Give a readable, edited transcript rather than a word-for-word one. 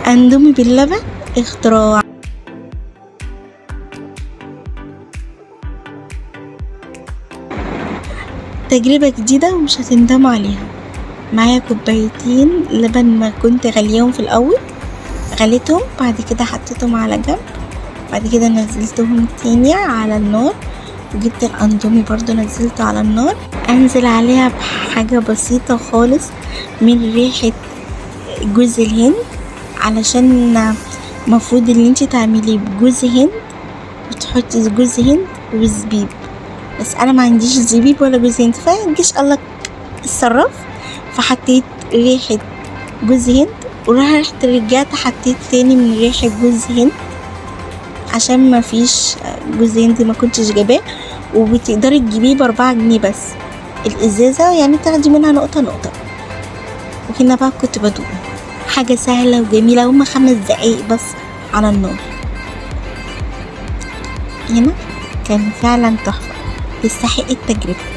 اندومي باللبن اختراع. تجربة جديدة ومش هتندموا عليها. معايا كوبايتين لبن ما كنت غليهم في الاول، غليتهم بعد كده حطيتهم على جنب، بعد كده نزلتهم تاني على النار، وجبت الاندومي برضو نزلته على النار. انزل عليها بحاجة بسيطة خالص من ريحة جوز الهند، علشان مفروض اللي انتي تعمليه بجوز هند وتحطي جوز هند وزبيب، بس انا ما عنديش زبيب ولا جوز هند، فمجيش قالك اتصرف، فحطيت ريحة جوز هند ورحت رجعت حطيت تاني من ريحة جوز هند عشان ما فيش جوز هند ما كنتش جايباه. وبتقدري تجيبيه ب4 جنيه بس الازازة، يعني تاخدي منها نقطة نقطة. وهنا بقى كنت بدوق حاجة سهلة وجميلة، هما 5 دقايق بس على النار. هنا كان فعلا تحفة، تستحق التجربة.